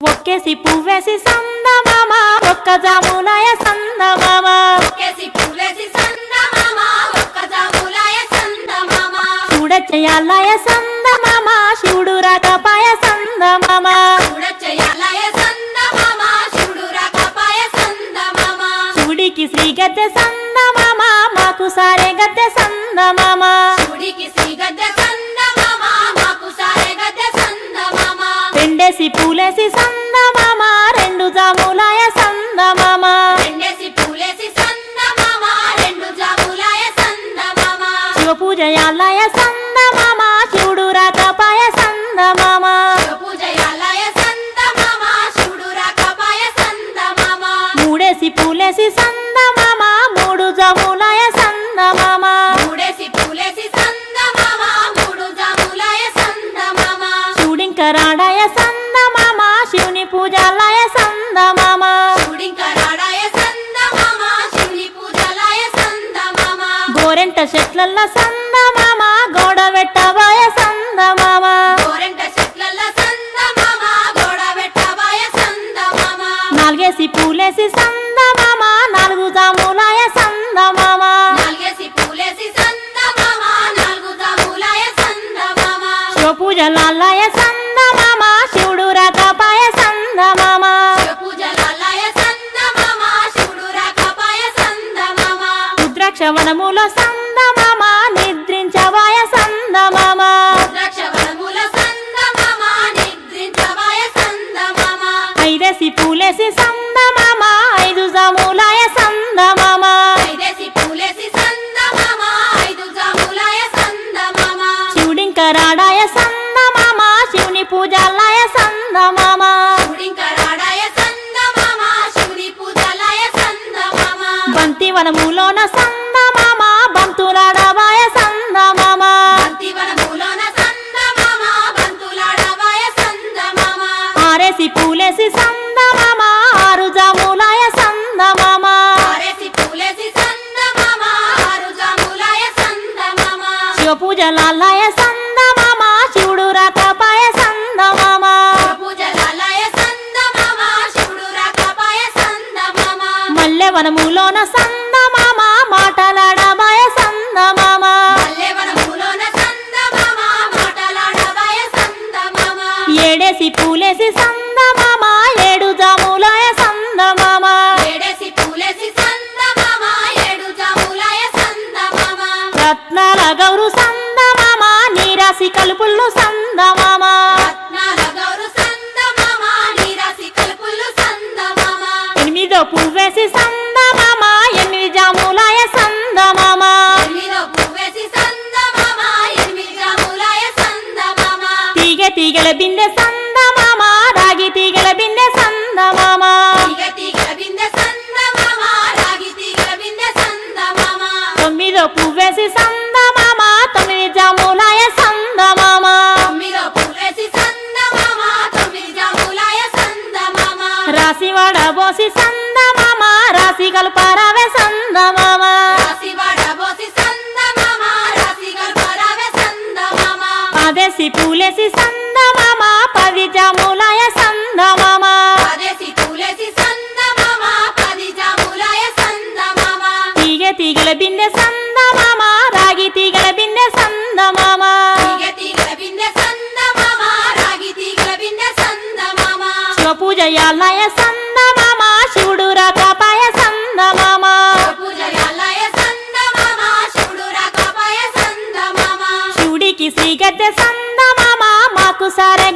ఒక్కేసి పువ్వేసి సందమామ ఒక్క జాములాయ సందమామ ఒక్కేసి పువ్వేసి సందమామ ఒక్క జాములాయ సందమామ చూడచ్చయాలయ సందమామ శివుడు రాకపాయ సందమామ చూడచ్చయాలయ సందమామ శివుడు రాకపాయ సందమామ శివుడికి శ్రీ గద్దె సందమామ మాకు సారే గద్దె సందమామ శివుడికి శ్రీ గద్దె సందమామ మాకు సారే గద్దె సందమామ రెండేసి పూలేసి సందమామ రెండు జాములాయ సందమామ రెండేసి పూలేసి సందమామ రెండు జాములాయ సందమామ శివ పూజయాలయ సందమామ శివుడు రాకపాయ సందమామ పూజయాలయ సందమామ శివుడు రాకపాయ సందమామ మూడేసి పూలేసి సందమామ మూడు జాములాయ సందమామ మూడేసి పూలేసి సందమామ మూడు జాములాయ సందమామ శివుడింకరాడాయ సందమామ శివుని పూజాలయ సందమామ శివుడింకరాడాయ సందమామ శివుని పూజలాయ సందమామ గోరెంట చెట్లల్ల సందమామ గోడ వెట్టబాయ సందమామ గోరెంట చెట్లల్ల సందమామ గోడ వెట్టబాయ సందమామ నాలుగేసి పూలేసి సందమామ నాలుగు జాములాయ సందమామ నాలుగేసి పూలేసి సందమామ నాలుగు జాములాయ సందమామ శివ పూజలాలయ సందమామ శివుడు రాకపాయ సందమామ పూజలాలయ సందమామ శివుడు రాకపాయ సందమామ రుద్రాక్షవనములో సందమామ నిద్రించవాయ సందమామ ద్రాక్షవనముల సందమామ నిద్రించవాయ సందమామ ఐదేసి పూలేసి సందమామ ఐదు జాములాయ సందమామ ఐదేసి పూలేసి సందమామ ఐదు జాములాయ సందమామ శివుడింకరాడాయ సందమామ శివుని పూజాలయ సందమామ శివుడింకరాడాయ సందమామ శివుని పూజలాయ సందమామ బంతివనములోన సందమామ బంతులాడవాయ సందమామ బంతివనములోన సందమామ బంతులాడవాయ సందమామ ఆరేసి పూలేసి సందమామ ఆరు జాములాయ సందమామ ఆరేసి పూలేసి సందమామ ఆరు జాములాయ సందమామ శివ పూజలాలయ సందమామ శివుడు రాకపాయ సందమామ పూజలాలయ సందమామ శివుడు రాకపాయ సందమామ మల్లెవనములోన సందమామ మాటలాడవాయ సందమామ మల్లెవనములోన సందమామ మాటలాడవాయ సందమామ ఏడేసి పూలేసి సందమామ ఏడు జాములాయ సందమామ ఏడేసి పూలేసి సందమామ ఏడు జాములాయ సందమామ రత్నాల గౌరు సందమామ నీరాసి కలుపుళ్ళు సందమామ రత్నాల గౌరు సందమామ నీరాసి కలుపులు సందమామ ఎనిమిదో పువ్వేసి సందమామ ఎనిమిది జాములాయ సందమామ ఎనిమిదో పువ్వేసి సందమామ ఎనిమిది జాములాయ సందమామ తీగల బిందె సందమామ రాగి తీగల బిందె సందమామ తీగ తీగల బిందె సందమామ రాగి తీగల బిందె సందమామ తొమ్మిదో పువ్వేసి సందమామ తొమ్మిది జాములాయ సందమామ తొమ్మిదో పువ్వేసి సందమామ తొమ్మిది జాములాయ సందమామ రాసి వడబోసి సందమామ రాసి కల్పరావే సందమామ రాసి వడబోసి సందమామ రాసి గల్పరావే సందమామ పదేసి పూలేసి సందమామ పది జాములాయ సందమామ పదేసి పూలేసి సందమామ పది జాములాయ సందమామ తీగల బిందె సందమామ రాగి తీగల బిందె సందమామ తీగ తీగల బిందె సందమామ రాగి తీగల బిందె సందమామ శివ పూజయాలయ సందమామ శివుడు రాకపాయ సందమామ పూజయాలయ సందమామ శివుడు రాకపాయ సందమామ శివుడికి శ్రీ గద్దె సందమామ మాకు సారే